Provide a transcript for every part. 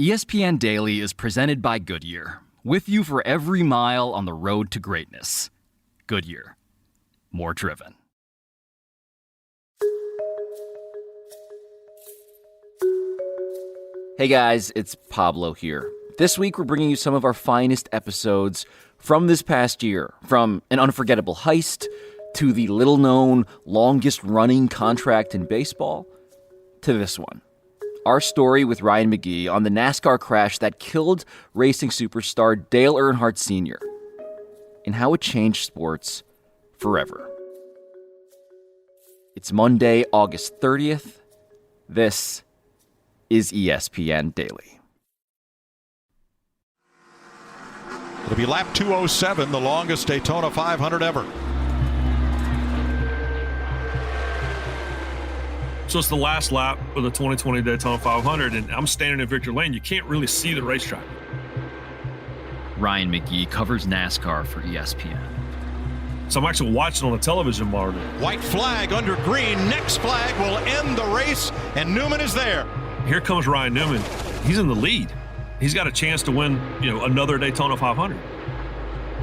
ESPN Daily is presented by Goodyear, with you for every mile on the road to greatness. Goodyear. More driven. Hey guys, it's Pablo here. This week we're bringing you some of our finest episodes from this past year, from an unforgettable heist to the little-known, longest-running contract in baseball, to this one. Our story with Ryan McGee on the NASCAR crash that killed racing superstar Dale Earnhardt Sr. and how it changed sports forever. It's Monday, August 30th. This is ESPN Daily. It'll be lap 207, the longest Daytona 500 ever. So it's the last lap of the 2020 Daytona 500, and I'm standing in Victory Lane. You can't really see the racetrack. Ryan McGee covers NASCAR for ESPN. So I'm actually watching on the television monitor. White flag under green. Next flag will end the race, and Newman is there. Here comes Ryan Newman. He's in the lead. He's got a chance to win, another Daytona 500.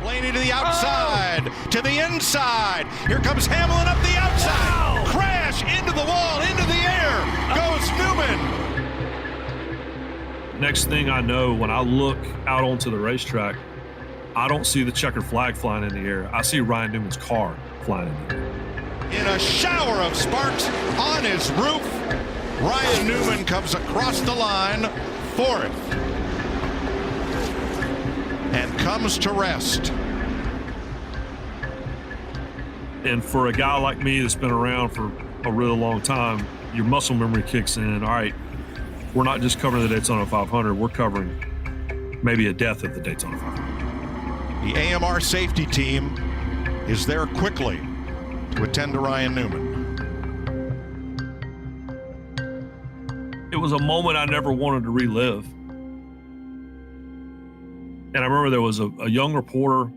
Blaney to the outside, to the inside. Here comes Hamlin up the outside. Wow. Crash into the wall, into the air goes Newman. Next thing I know, when I look out onto the racetrack, I don't see the checkered flag flying in the air. I see Ryan Newman's car flying in the air. In a shower of sparks on his roof, Ryan Newman comes across the line, fourth, and comes to rest. And for a guy like me that's been around for a really long time, your muscle memory kicks in. All right, we're not just covering the Daytona 500, we're covering maybe a death at the Daytona 500. The AMR safety team is there quickly to attend to Ryan Newman. It was a moment I never wanted to relive. And I remember there was a young reporter,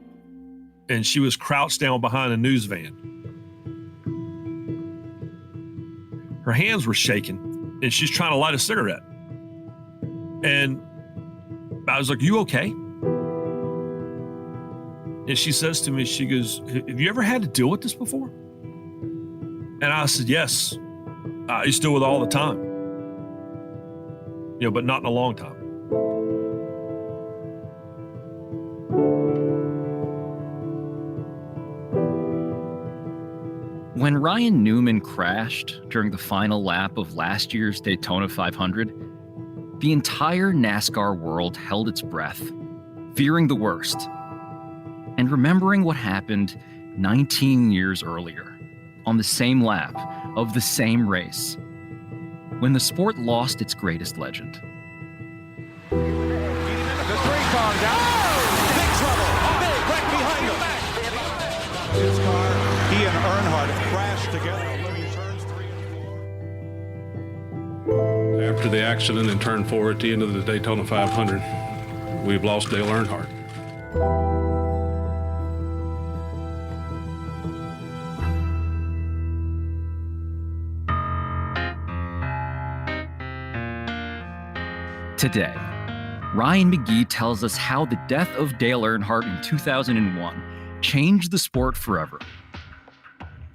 and she was crouched down behind a news van. Her hands were shaking, and she's trying to light a cigarette. And I was like, "You okay?" And she says to me, she goes, "Have you ever had to deal with this before?" And I said, "Yes. I used to deal with it all the time. But not in a long time." When Ryan Newman crashed during the final lap of last year's Daytona 500, the entire NASCAR world held its breath, fearing the worst, and remembering what happened 19 years earlier on the same lap of the same race, when the sport lost its greatest legend. The three car down. Big trouble. Big wreck behind him. His car, he and Earnhardt crashed together. After the accident in turn 4 at the end of the Daytona 500, we've lost Dale Earnhardt. Today, Ryan McGee tells us how the death of Dale Earnhardt in 2001 changed the sport forever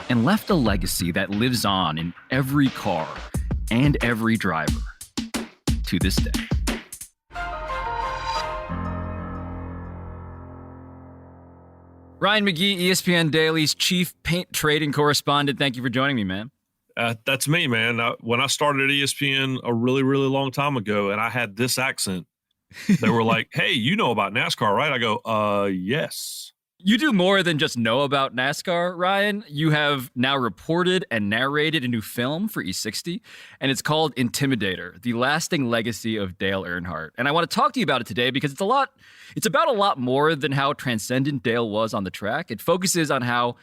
and left a legacy that lives on in every car and every driver to this day. Ryan McGee, ESPN Daily's chief paint trading correspondent. Thank you for joining me, man. That's me, man. When I started at ESPN a really, really long time ago, and I had this accent, they were like, "Hey, you know about NASCAR, right?" I go, yes. You do more than just know about NASCAR, Ryan. You have now reported and narrated a new film for E60, and it's called Intimidator, the lasting legacy of Dale Earnhardt. And I want to talk to you about it today because it's about a lot more than how transcendent Dale was on the track. It focuses on how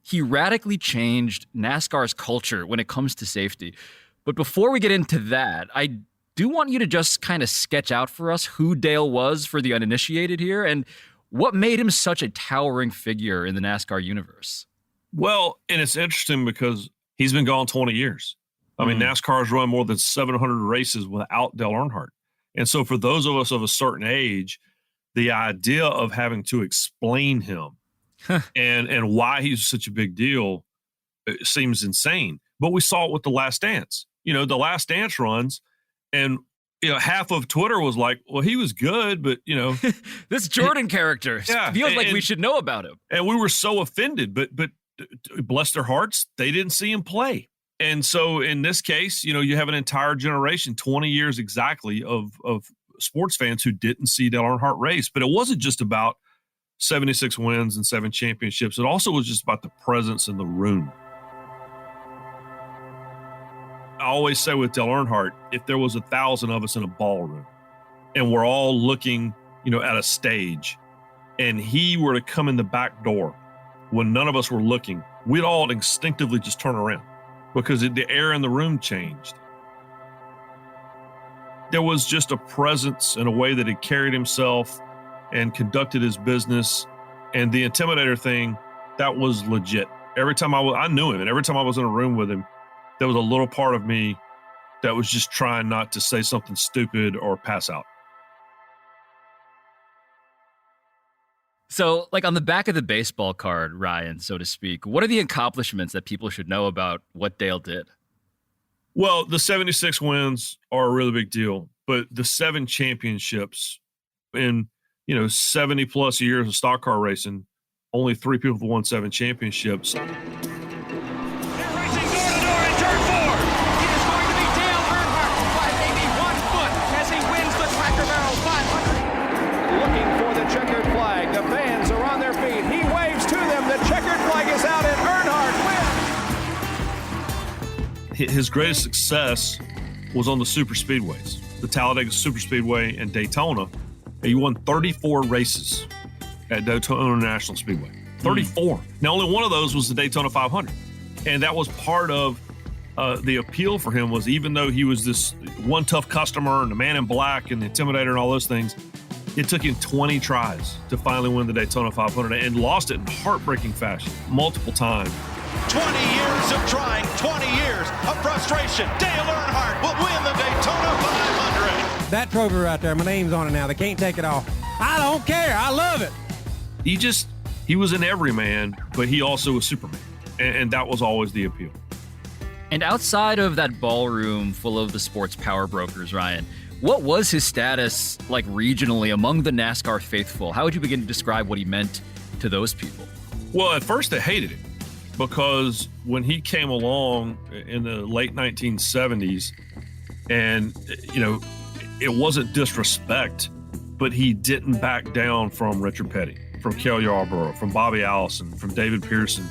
he radically changed NASCAR's culture when it comes to safety. But before we get into that, I do want you to just kind of sketch out for us who Dale was for the uninitiated here and what made him such a towering figure in the NASCAR universe. Well, and it's interesting because he's been gone 20 years. I mean, NASCAR has run more than 700 races without Dale Earnhardt. And so for those of us of a certain age, the idea of having to explain him and why he's such a big deal seems insane. But we saw it with The Last Dance. The Last Dance runs, and half of Twitter was like, well, he was good, but this Jordan character feels like we should know about him. And we were so offended, but bless their hearts, they didn't see him play. And so in this case, you have an entire generation, 20 years exactly, of sports fans who didn't see Dale Earnhardt race. But it wasn't just about 76 wins and 7 championships. It also was just about the presence in the room. I always say with Dale Earnhardt, if there was 1,000 of us in a ballroom and we're all looking, at a stage, and he were to come in the back door when none of us were looking, we'd all instinctively just turn around because the air in the room changed. There was just a presence and a way that he carried himself and conducted his business. And the intimidator thing, that was legit. Every time I knew him, and every time I was in a room with him, there was a little part of me that was just trying not to say something stupid or pass out. So, like on the back of the baseball card, Ryan, so to speak, what are the accomplishments that people should know about what Dale did? Well, the 76 wins are a really big deal, but the 7 championships in, 70 plus years of stock car racing, only 3 people have won 7 championships. They're racing door to door in turn 4. It is going to be Dale Earnhardt by maybe 1 foot as he wins the Cracker Barrel 500. Looking for the checkered flag. The fans are on their feet. He waves to them. The checkered flag is out and Earnhardt wins. His greatest success was on the super speedways, the Talladega Super Speedway and Daytona. He won 34 races at Daytona National Speedway. 34. Now, only one of those was the Daytona 500. And that was part of the appeal for him, was even though he was this one tough customer and the man in black and the intimidator and all those things, it took him 20 tries to finally win the Daytona 500 and lost it in heartbreaking fashion multiple times. 20 years of trying, 20 years of frustration. Dale Earnhardt will win the Daytona 500. That trophy right there, my name's on it now. They can't take it off. I don't care. I love it. He was an everyman, but he also was Superman. And that was always the appeal. And outside of that ballroom full of the sports power brokers, Ryan, what was his status like regionally among the NASCAR faithful? How would you begin to describe what he meant to those people? Well, at first they hated him because when he came along in the late 1970s, and, it wasn't disrespect, but he didn't back down from Richard Petty, from Cale Yarborough, from Bobby Allison, from David Pearson,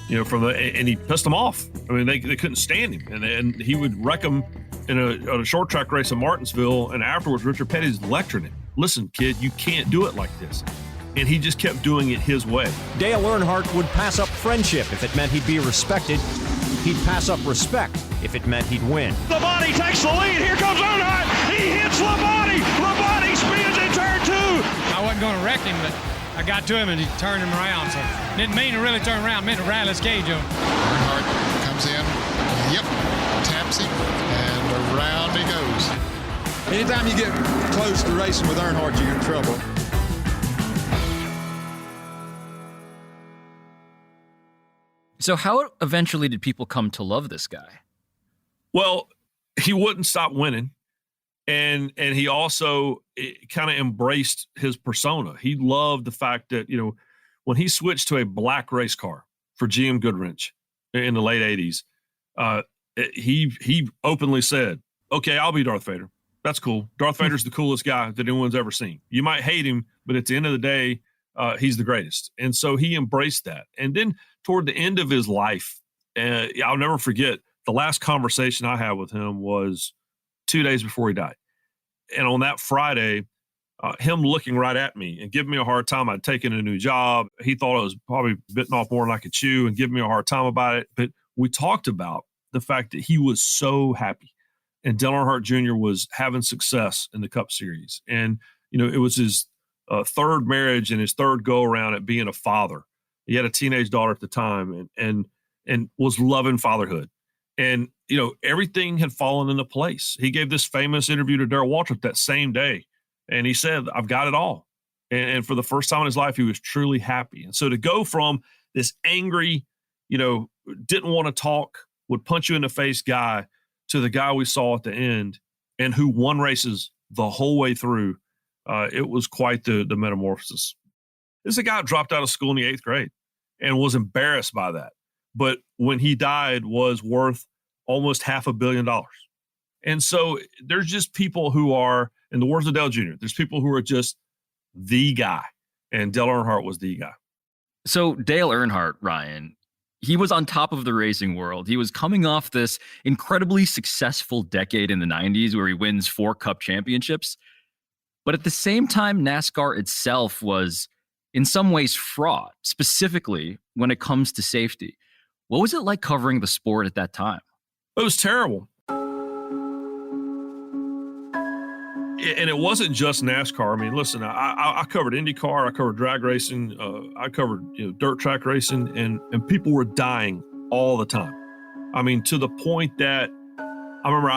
and he pissed them off. I mean, they couldn't stand him, and he would wreck them on a short track race in Martinsville, and afterwards Richard Petty's lecturing him. Listen, kid, you can't do it like this. And he just kept doing it his way. Dale Earnhardt would pass up friendship if it meant he'd be respected. He'd pass up respect if it meant he'd win. Labonte takes the lead. Here comes Earnhardt. He hits Labonte. Labonte spins in turn 2. I wasn't going to wreck him, but I got to him and he turned him around. So didn't mean to really turn around, meant to rattle his cage over. Earnhardt comes in, taps him, and around he goes. Anytime you get close to racing with Earnhardt, you're in trouble. So how eventually did people come to love this guy? Well, he wouldn't stop winning. And he also kind of embraced his persona. He loved the fact that, when he switched to a black race car for GM Goodwrench in the late 80s, he openly said, okay, I'll be Darth Vader. That's cool. Darth Vader's the coolest guy that anyone's ever seen. You might hate him, but at the end of the day, he's the greatest. And so he embraced that. And then toward the end of his life, I'll never forget, the last conversation I had with him was 2 days before he died. And on that Friday, him looking right at me and giving me a hard time. I'd taken a new job. He thought I was probably bitten off more than I could chew and giving me a hard time about it. But we talked about the fact that he was so happy. And Dale Earnhardt Jr. was having success in the Cup Series. And, it was his third marriage and his third go-around at being a father. He had a teenage daughter at the time and was loving fatherhood. And, everything had fallen into place. He gave this famous interview to Darrell Waltrip that same day. And he said, I've got it all. And for the first time in his life, he was truly happy. And so to go from this angry, didn't want to talk, would punch you in the face guy to the guy we saw at the end and who won races the whole way through, it was quite the metamorphosis. This is a guy who dropped out of school in the 8th grade and was embarrassed by that. But when he died, was worth almost $500 million. And so there's just people who are, in the words of Dale Jr., there's people who are just the guy. And Dale Earnhardt was the guy. So Dale Earnhardt, Ryan, he was on top of the racing world. He was coming off this incredibly successful decade in the 90s where he wins 4 Cup championships. But at the same time, NASCAR itself was in some ways fraught, specifically when it comes to safety. What was it like covering the sport at that time? It was terrible. And it wasn't just NASCAR. I mean, listen, I covered IndyCar, I covered drag racing, I covered dirt track racing, and people were dying all the time. I mean, to the point that I remember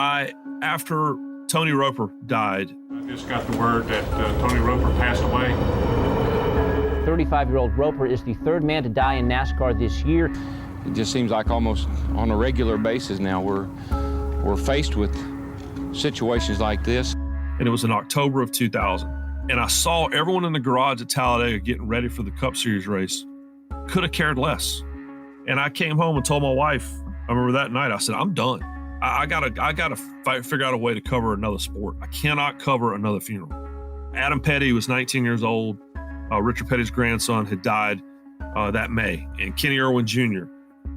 after Tony Roper died. I just got the word that Tony Roper passed away. 35-year-old Roper is the 3rd man to die in NASCAR this year. It just seems like almost on a regular basis now we're faced with situations like this. And it was in October of 2000. And I saw everyone in the garage at Talladega getting ready for the Cup Series race. Could have cared less. And I came home and told my wife, I remember that night, I said, I'm done. I gotta figure out a way to cover another sport. I cannot cover another funeral. Adam Petty was 19 years old. Richard Petty's grandson had died that May. And Kenny Irwin Jr.,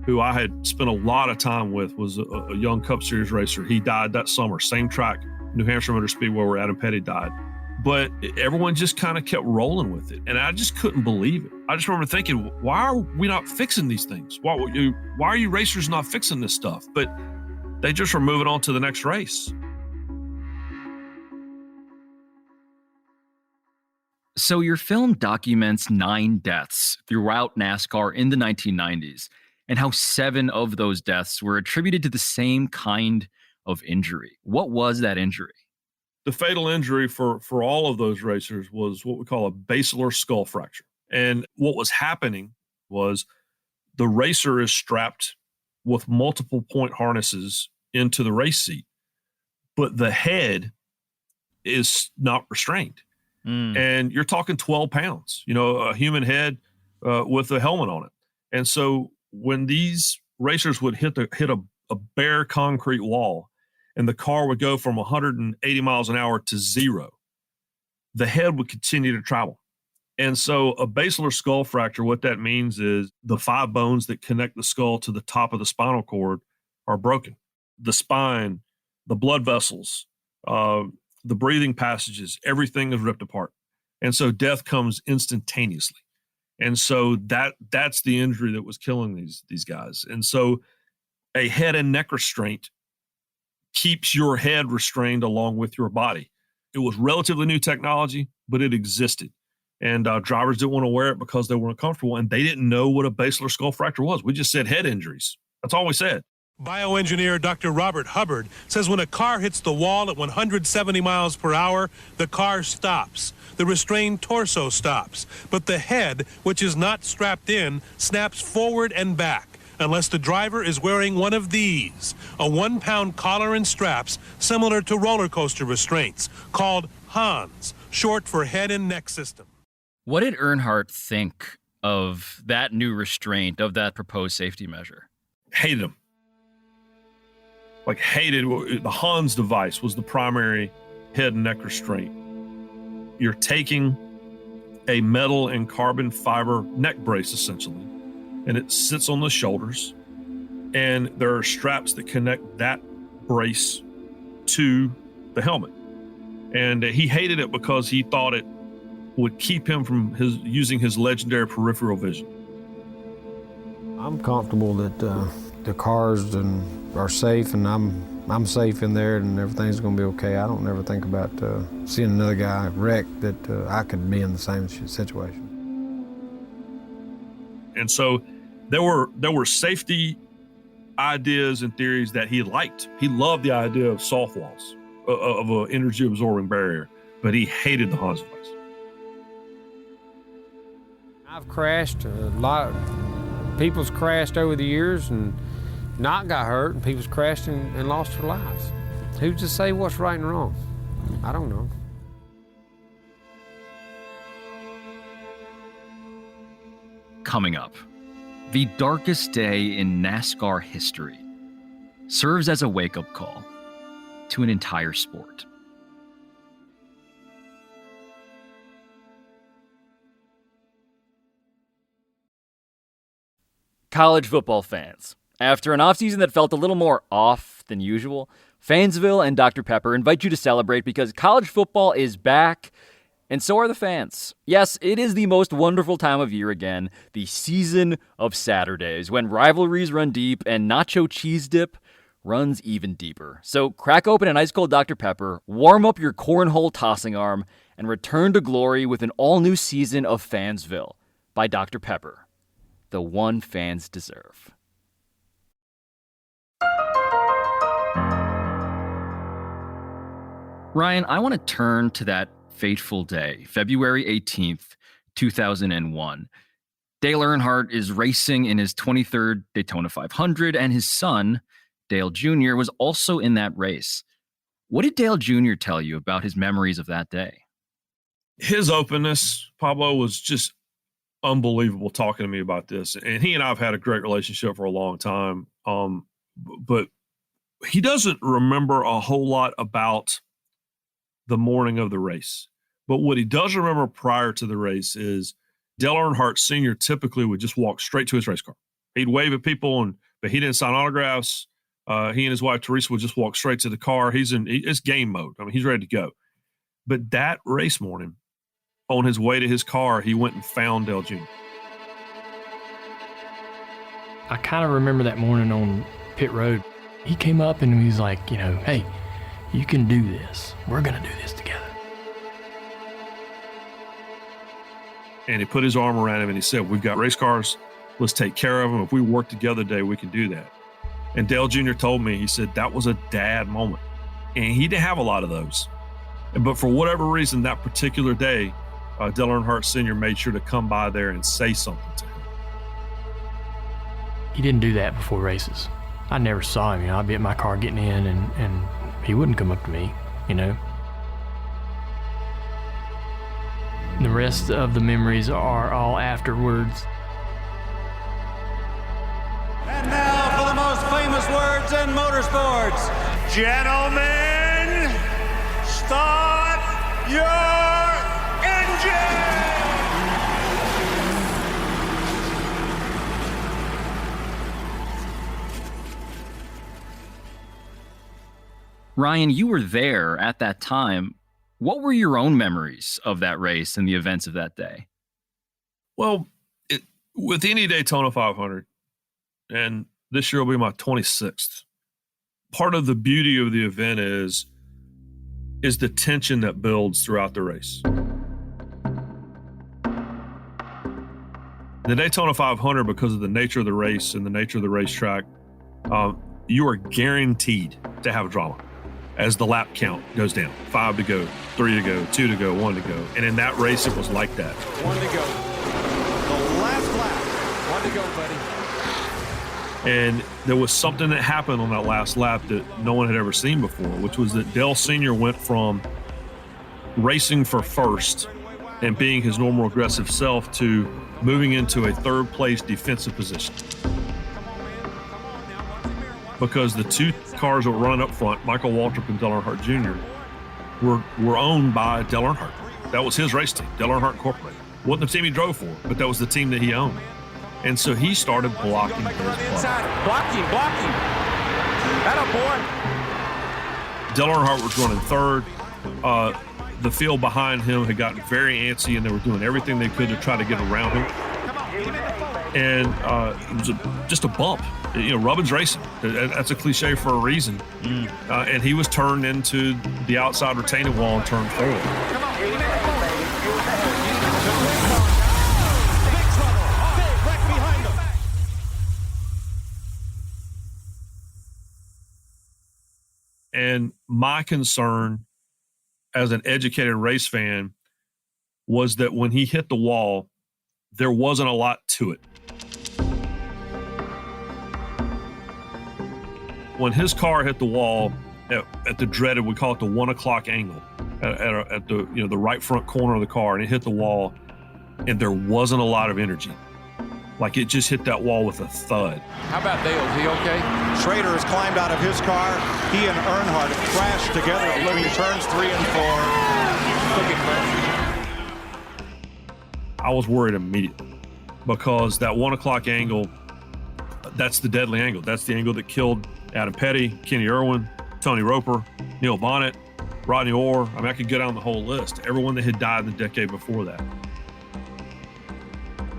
who I had spent a lot of time with, was a young Cup Series racer. He died that summer, same track, New Hampshire Motor Speedway, where Adam Petty died. But everyone just kind of kept rolling with it. And I just couldn't believe it. I just remember thinking, why are we not fixing these things? Why are you racers not fixing this stuff? But they just were moving on to the next race. So your film documents 9 deaths throughout NASCAR in the 1990s, and how 7 of those deaths were attributed to the same kind of injury. What was that injury? The fatal injury for all of those racers was what we call a basilar skull fracture. And what was happening was the racer is strapped with multiple point harnesses into the race seat, but the head is not restrained. And you're talking 12 pounds, a human head with a helmet on it. And so when these racers would hit a bare concrete wall and the car would go from 180 miles an hour to 0, the head would continue to travel. And so a basilar skull fracture, what that means is the 5 bones that connect the skull to the top of the spinal cord are broken. The spine, the blood vessels, the breathing passages, everything is ripped apart. And so death comes instantaneously. And so that's the injury that was killing these guys. And so a head and neck restraint keeps your head restrained along with your body. It was relatively new technology, but it existed. And drivers didn't want to wear it because they weren't comfortable, and they didn't know what a basilar skull fracture was. We just said head injuries. That's all we said. Bioengineer Dr. Robert Hubbard says when a car hits the wall at 170 miles per hour, the car stops. The restrained torso stops. But the head, which is not strapped in, snaps forward and back unless the driver is wearing one of these, a 1-pound collar and straps similar to roller coaster restraints, called HANS, short for head and neck system. What did Earnhardt think of that new restraint, of that proposed safety measure? Hated him. Hated the Hans device was the primary head and neck restraint. You're taking a metal and carbon fiber neck brace, essentially, and it sits on the shoulders, and there are straps that connect that brace to the helmet. And he hated it because he thought it would keep him from using his legendary peripheral vision. I'm comfortable that the cars are safe, and I'm safe in there, and everything's going to be okay. I don't never think about seeing another guy wrecked that I could be in the same situation. And so there were safety ideas and theories that he liked. He loved the idea of soft walls, of an energy-absorbing barrier, but he hated the Honda place. I've crashed a lot. People's crashed over the years and not got hurt, and people's crashed and lost their lives. Who's to say what's right and wrong? I don't know. Coming up, the darkest day in NASCAR history serves as a wake-up call to an entire sport. College football fans, after an offseason that felt a little more off than usual, Fansville and Dr. Pepper invite you to celebrate because college football is back, and so are the fans. Yes, it is the most wonderful time of year again, the season of Saturdays, when rivalries run deep and nacho cheese dip runs even deeper. So crack open an ice-cold Dr. Pepper, warm up your cornhole tossing arm, and return to glory with an all-new season of Fansville by Dr. Pepper, the one fans deserve. Ryan, I want to turn to that fateful day, February 18th, 2001. Dale Earnhardt is racing in his 23rd Daytona 500, and his son, Dale Jr., was also in that race. What did Dale Jr. tell you about his memories of that day? His openness, Pablo, was just unbelievable talking to me about this. And he and I have had a great relationship for a long time. But he doesn't remember a whole lot about the morning of the race. But what he does remember prior to the race is Dale Earnhardt Sr. typically would just walk straight to his race car. He'd wave at people, but he didn't sign autographs. He and his wife, Teresa, would just walk straight to the car. It's game mode. I mean, he's ready to go. But that race morning, on his way to his car, he went and found Dale Jr. I kind of remember that morning on pit road. He came up and he was like, hey, you can do this. We're going to do this together. And he put his arm around him and he said, we've got race cars. Let's take care of them. If we work together today, we can do that. And Dale Jr. told me, he said, that was a dad moment. And he didn't have a lot of those. But for whatever reason, that particular day, Dale Earnhardt Sr. made sure to come by there and say something to him. He didn't do that before races. I never saw him. I'd be at my car getting in and he wouldn't come up to me, The rest of the memories are all afterwards. And now for the most famous words in motorsports. Gentlemen, start your engine! Ryan, you were there at that time. What were your own memories of that race and the events of that day? Well, with any Daytona 500, and this year will be my 26th, part of the beauty of the event is the tension that builds throughout the race. The Daytona 500, because of the nature of the race and the nature of the racetrack, you are guaranteed to have drama as the lap count goes down. 5 to go, 3 to go, 2 to go, 1 to go. And in that race, it was like that. 1 to go. The last lap. 1 to go, buddy. And there was something that happened on that last lap that no one had ever seen before, which was that Dale Sr. went from racing for first and being his normal aggressive self to moving into a third place defensive position. Because the two cars that were running up front, Michael Waltrip and Dale Earnhardt Jr., were owned by Dale Earnhardt. That was his race team, Dale Earnhardt Incorporated. Wasn't the team he drove for, but that was the team that he owned. And so he started blocking his inside. Blocking. Atta boy. Dale Earnhardt was running third. The field behind him had gotten very antsy, and they were doing everything they could to try to get around him. And it was just a bump. Rubbin's racing. That's a cliche for a reason. And he was turned into the outside retaining wall and turned forward. my concern as an educated race fan was that when he hit the wall, there wasn't a lot to it. When his car hit the wall at the dreaded, we call it the 1 o'clock angle, at the the right front corner of the car, and it hit the wall, and there wasn't a lot of energy. Like, it just hit that wall with a thud. How about Dale? Is he okay? Schrader has climbed out of his car. He and Earnhardt have crashed together between turns 3 and 4. I was worried immediately because that 1 o'clock angle, that's the deadly angle. That's the angle that killed Adam Petty, Kenny Irwin, Tony Roper, Neil Bonnet, Rodney Orr. I mean, I could go down the whole list. Everyone that had died in the decade before that.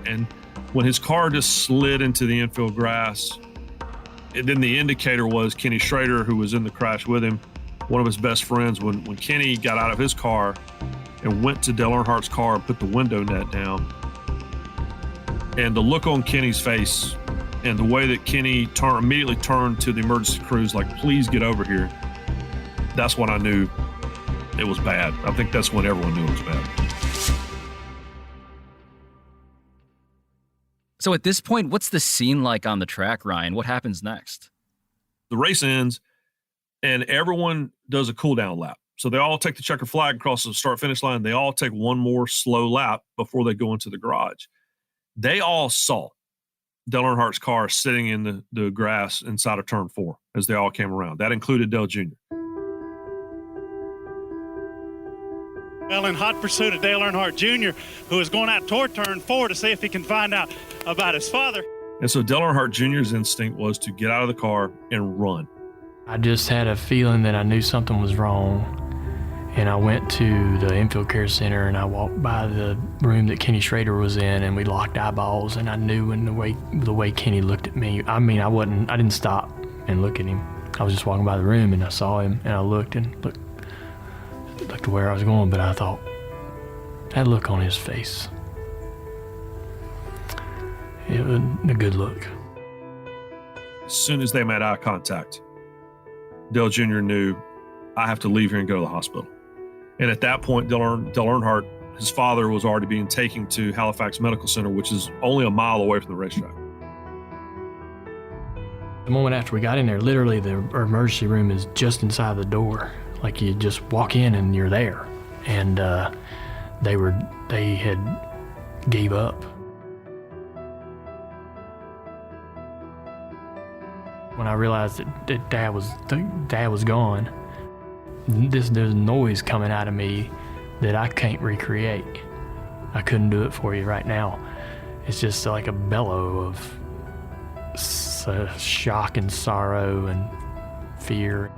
And when his car just slid into the infield grass, and then the indicator was Kenny Schrader, who was in the crash with him, one of his best friends. When Kenny got out of his car and went to Dale Earnhardt's car and put the window net down, and the look on Kenny's face and the way that Kenny immediately turned to the emergency crews like, please get over here, that's when I knew it was bad. I think that's when everyone knew it was bad. So at this point, what's the scene like on the track, Ryan? What happens next? The race ends, and everyone does a cool-down lap. So they all take the checker flag across the start-finish line. They all take one more slow lap before they go into the garage. They all saw Dale Earnhardt's car sitting in the grass inside of turn 4 as they all came around. That included Dale Jr. Well, in hot pursuit of Dale Earnhardt Jr., who is going out toward turn 4 to see if he can find out about his father. And so Dale Earnhardt Jr.'s instinct was to get out of the car and run. I just had a feeling that I knew something was wrong. And I went to the infield care center and I walked by the room that Kenny Schrader was in, and we locked eyeballs, and I knew in the way Kenny looked at me. I mean, I didn't stop and look at him. I was just walking by the room and I saw him, and I looked to where I was going, but I thought, that look on his face, it was a good look. As soon as they made eye contact, Dale Jr. knew, I have to leave here and go to the hospital. And at that point, Dale Earnhardt, his father, was already being taken to Halifax Medical Center, which is only a mile away from the racetrack. The moment after we got in there, literally the emergency room is just inside the door. Like, you just walk in and you're there. And they had gave up. When I realized that Dad was gone, there's noise coming out of me that I can't recreate. I couldn't do it for you right now. It's just like a bellow of shock and sorrow and fear.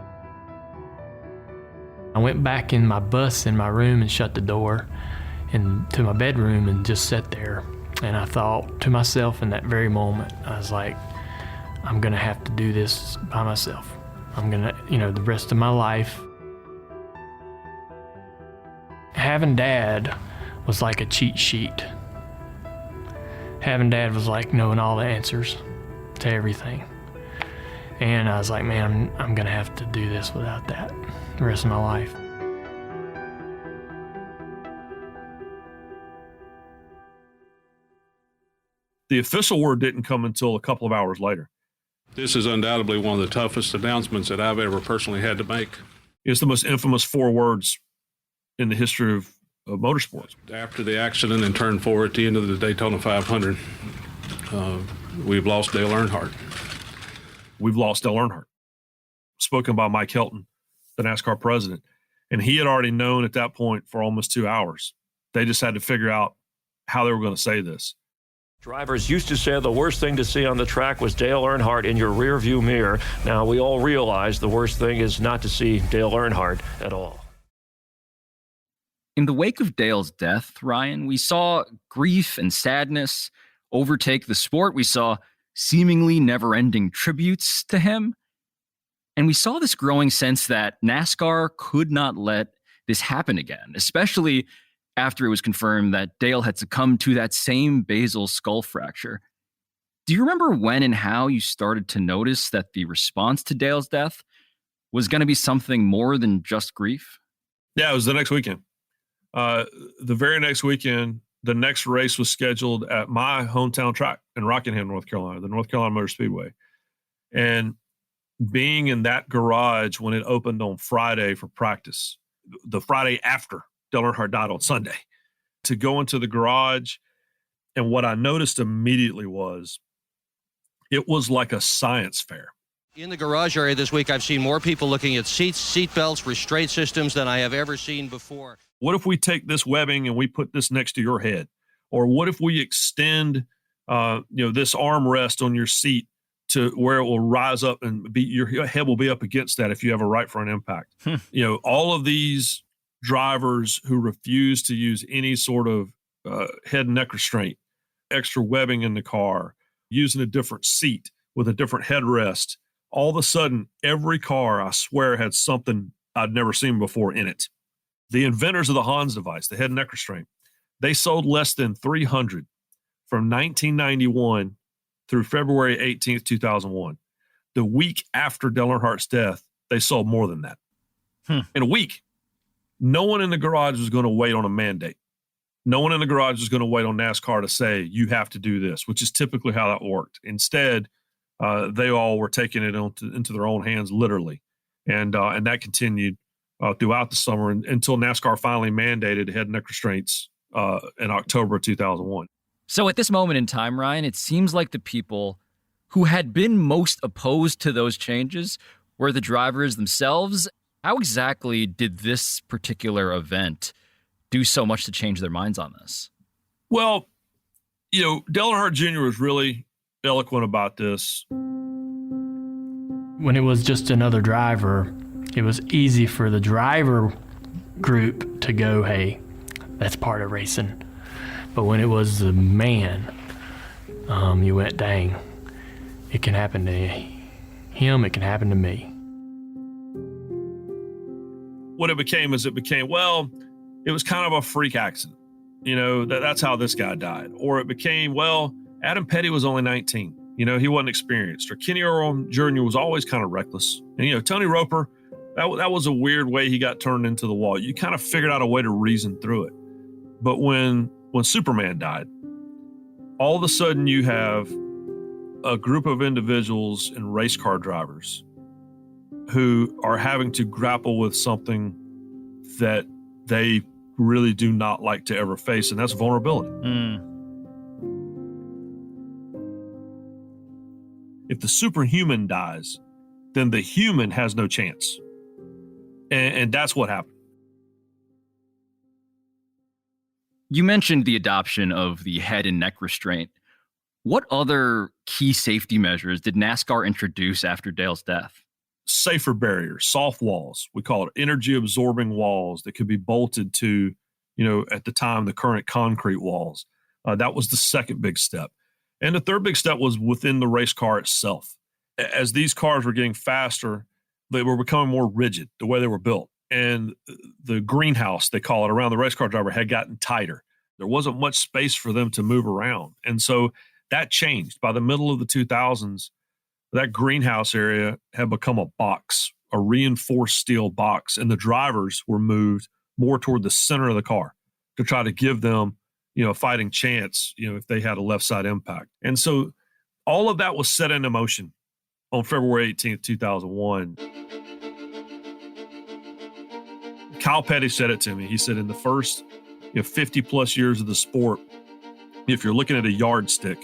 I went back in my bus in my room and shut the door to my bedroom and just sat there. And I thought to myself in that very moment, I was like, I'm gonna have to do this by myself. I'm gonna, the rest of my life. Having Dad was like a cheat sheet. Having Dad was like knowing all the answers to everything. And I was like, man, I'm gonna have to do this without that the rest of my life. The official word didn't come until a couple of hours later. This is undoubtedly one of the toughest announcements that I've ever personally had to make. It's the most infamous 4 words in the history of motorsports. After the accident in turn 4 at the end of the Daytona 500, we've lost Dale Earnhardt. We've lost Dale Earnhardt. Spoken by Mike Helton, the NASCAR president. And he had already known at that point for almost 2 hours. They just had to figure out how they were going to say this. Drivers used to say the worst thing to see on the track was Dale Earnhardt in your rearview mirror. Now we all realize the worst thing is not to see Dale Earnhardt at all. In the wake of Dale's death, Ryan, we saw grief and sadness overtake the sport. We saw seemingly never-ending tributes to him. And we saw this growing sense that NASCAR could not let this happen again, especially after it was confirmed that Dale had succumbed to that same basal skull fracture. Do you remember when and how you started to notice that the response to Dale's death was going to be something more than just grief? Yeah, it was the next weekend. The very next weekend, the next race was scheduled at my hometown track in Rockingham, North Carolina, the North Carolina Motor Speedway. And being in that garage when it opened on Friday for practice, the Friday after Dale Earnhardt died on Sunday, to go into the garage, and what I noticed immediately was it was like a science fair. In the garage area this week, I've seen more people looking at seats, seat belts, restraint systems than I have ever seen before. What if we take this webbing and we put this next to your head? Or what if we extend this armrest on your seat to where it will rise up and your head will be up against that if you have a right front impact? All of these drivers who refuse to use any sort of head and neck restraint, extra webbing in the car, using a different seat with a different headrest, all of a sudden, every car, I swear, had something I'd never seen before in it. The inventors of the Hans device, the head and neck restraint, they sold less than 300 from 1991 through February 18th, 2001. The week after Dale Earnhardt's death, they sold more than that. In a week. No one in the garage was going to wait on a mandate. No one in the garage was going to wait on NASCAR to say, you have to do this, which is typically how that worked. Instead, they all were taking it into their own hands, literally. And that continued throughout the summer until NASCAR finally mandated head and neck restraints in October of 2001. So at this moment in time, Ryan, it seems like the people who had been most opposed to those changes were the drivers themselves. How exactly did this particular event do so much to change their minds on this? Well, Dale Earnhardt Jr. was really eloquent about this. When it was just another driver, it was easy for the driver group to go, hey, that's part of racing. But when it was the man, you went, dang, it can happen to him, it can happen to me. What it became, well, it was kind of a freak accident. That's how this guy died. Or it became, well, Adam Petty was only 19. He wasn't experienced. Or Kenny Earl Jr. was always kind of reckless. And, Tony Roper, that was a weird way he got turned into the wall. You kind of figured out a way to reason through it. But when Superman died, all of a sudden you have a group of individuals and race car drivers who are having to grapple with something that they really do not like to ever face, and that's vulnerability. If the superhuman dies, then the human has no chance. And that's what happened. You mentioned the adoption of the head and neck restraint. What other key safety measures did NASCAR introduce after Dale's death? Safer barriers, soft walls. We call it energy absorbing walls that could be bolted to, at the time, the current concrete walls. That was the second big step. And the third big step was within the race car itself. As these cars were getting faster, they were becoming more rigid, the way they were built. And the greenhouse, they call it, around the race car driver had gotten tighter. There wasn't much space for them to move around. And so that changed. By the middle of the 2000s, that greenhouse area had become a box, a reinforced steel box, and the drivers were moved more toward the center of the car to try to give them, a fighting chance, if they had a left side impact. And so all of that was set into motion on February 18th, 2001. Kyle Petty said it to me. He said, in the first 50 plus years of the sport, if you're looking at a yardstick,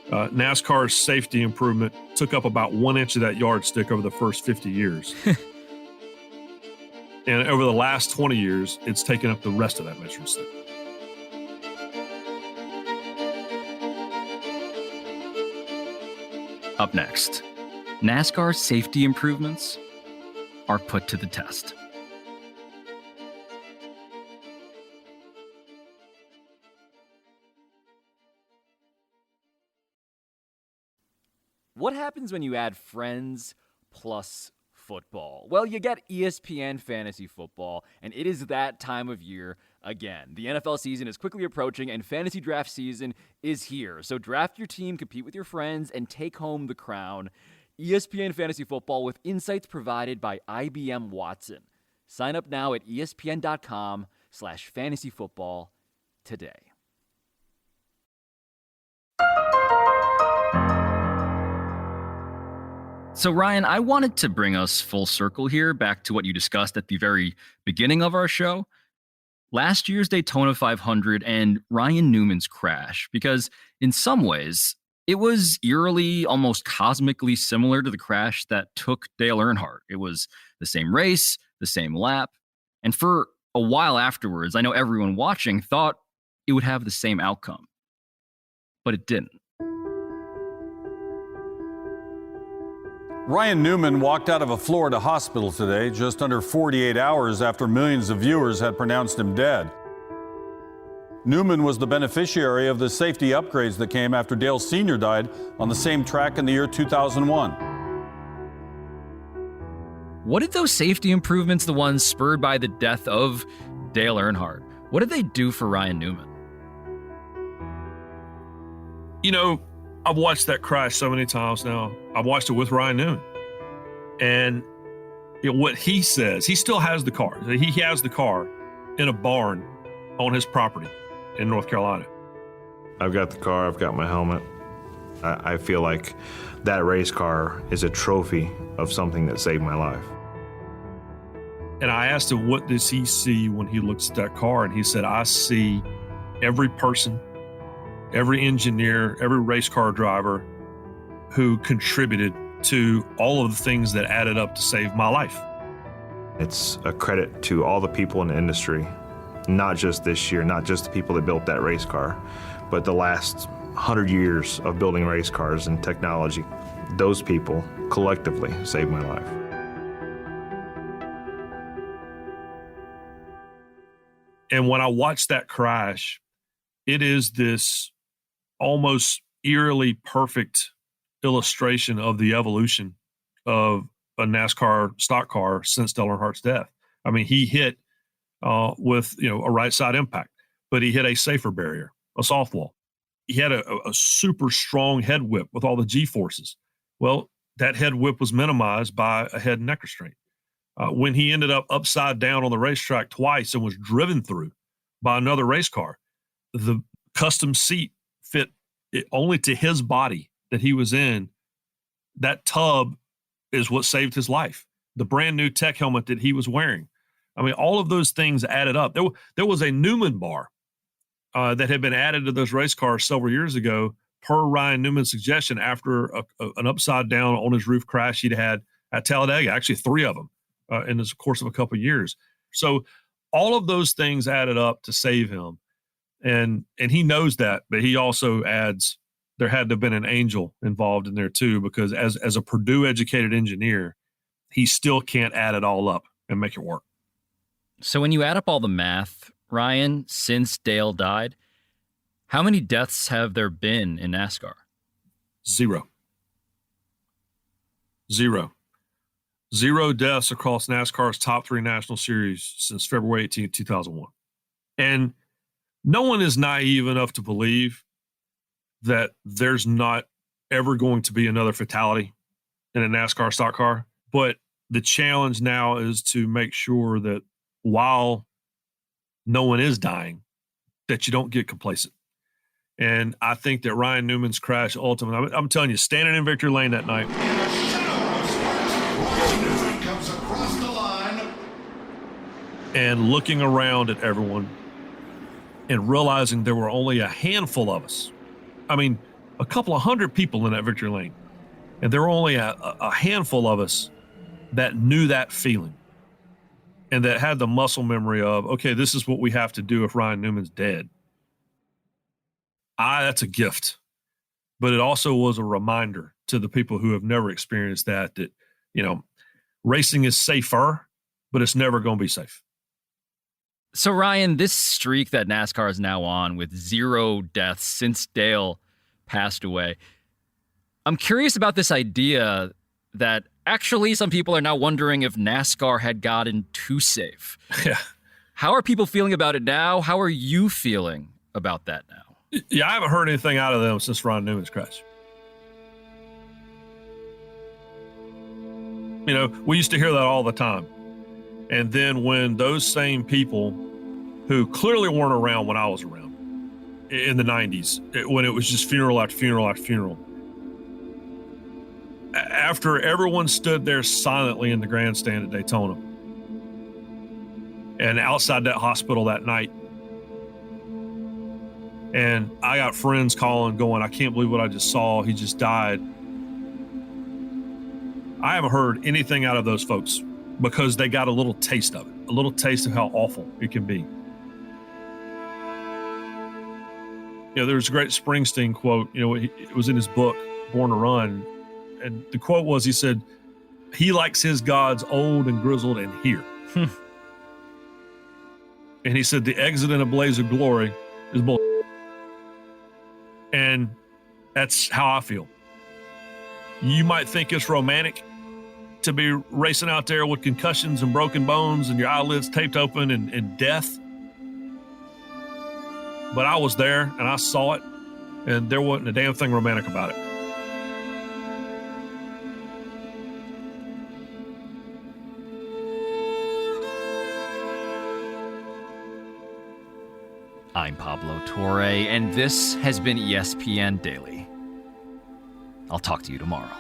NASCAR's safety improvement took up about 1 inch of that yardstick over the first 50 years. And over the last 20 years, it's taken up the rest of that measuring stick. Up next, NASCAR's safety improvements are put to the test. What happens when you add friends plus football? Well, you get ESPN Fantasy Football, and it is that time of year again. The NFL season is quickly approaching, and fantasy draft season is here. So draft your team, compete with your friends, and take home the crown. ESPN Fantasy Football with insights provided by IBM Watson. Sign up now at espn.com/fantasyfootball today. So, Ryan, I wanted to bring us full circle here back to what you discussed at the very beginning of our show. Last year's Daytona 500 and Ryan Newman's crash, because in some ways, it was eerily, almost cosmically similar to the crash that took Dale Earnhardt. It was the same race, the same lap, and for a while afterwards, I know everyone watching thought it would have the same outcome, but it didn't. Ryan Newman walked out of a Florida hospital today, just under 48 hours after millions of viewers had pronounced him dead. Newman was the beneficiary of the safety upgrades that came after Dale Sr. died on the same track in the year 2001. What did those safety improvements, the ones spurred by the death of Dale Earnhardt, what did they do for Ryan Newman? You know, I've watched that crash so many times now. I've watched it with Ryan Newman. And what he says, he still has the car. He has the car in a barn on his property in North Carolina. I've got the car, I've got my helmet. I feel like that race car is a trophy of something that saved my life. And I asked him, what does he see when he looks at that car? And he said, I see every person, every engineer, every race car driver who contributed to all of the things that added up to save my life. It's a credit to all the people in the industry, not just this year, not just the people that built that race car, but the last 100 years of building race cars and technology. Those people collectively saved my life. And when I watched that crash, it is this almost eerily perfect illustration of the evolution of a NASCAR stock car since Dale Earnhardt's death. I mean, he hit with a right side impact, but he hit a safer barrier, a soft wall. He had a super strong head whip with all the G-forces. Well, that head whip was minimized by a head and neck restraint. When he ended up upside down on the racetrack twice and was driven through by another race car, the custom seat fit only to his body that he was in. That tub is what saved his life. The brand new tech helmet that he was wearing. I mean, all of those things added up. There was a Newman bar that had been added to those race cars several years ago per Ryan Newman's suggestion after an upside down on his roof crash he'd had at Talladega, actually 3 of them in the course of a couple of years. So all of those things added up to save him. And he knows that, but he also adds there had to have been an angel involved in there too, because as a Purdue educated engineer, he still can't add it all up and make it work. So when you add up all the math, Ryan, since Dale died, how many deaths have there been in NASCAR? Zero deaths across NASCAR's top 3 national series since February 18, 2001. And no one is naive enough to believe that there's not ever going to be another fatality in a NASCAR stock car. But the challenge now is to make sure that while no one is dying, that you don't get complacent. And I think that Ryan Newman's crash ultimately, I'm telling you, standing in victory lane that night. Newman comes across the line. And looking around at everyone and realizing there were only a handful of us. I mean, a couple of hundred people in that victory lane. And there were only a handful of us that knew that feeling and that had the muscle memory of, okay, this is what we have to do if Ryan Newman's dead. That's a gift. But it also was a reminder to the people who have never experienced that, racing is safer, but it's never going to be safe. So, Ryan, this streak that NASCAR is now on with 0 deaths since Dale passed away, I'm curious about this idea that actually some people are now wondering if NASCAR had gotten too safe. Yeah. How are people feeling about it now? How are you feeling about that now? Yeah, I haven't heard anything out of them since Ron Newman's crash. You know, we used to hear that all the time. And then when those same people who clearly weren't around when I was around in the 90s, when it was just funeral after funeral after funeral, after everyone stood there silently in the grandstand at Daytona and outside that hospital that night, and I got friends calling going, I can't believe what I just saw. He just died. I haven't heard anything out of those folks because they got a little taste of it, a little taste of how awful it can be. You know, there's a great Springsteen quote, you know, it was in his book, Born to Run. And the quote was, he said, he likes his gods old and grizzled and here. And he said, the exit in a blaze of glory is bull. And that's how I feel. You might think it's romantic to be racing out there with concussions and broken bones and your eyelids taped open and death. But I was there and I saw it, and there wasn't a damn thing romantic about it. I'm Pablo Torre, and this has been ESPN Daily. I'll talk to you tomorrow.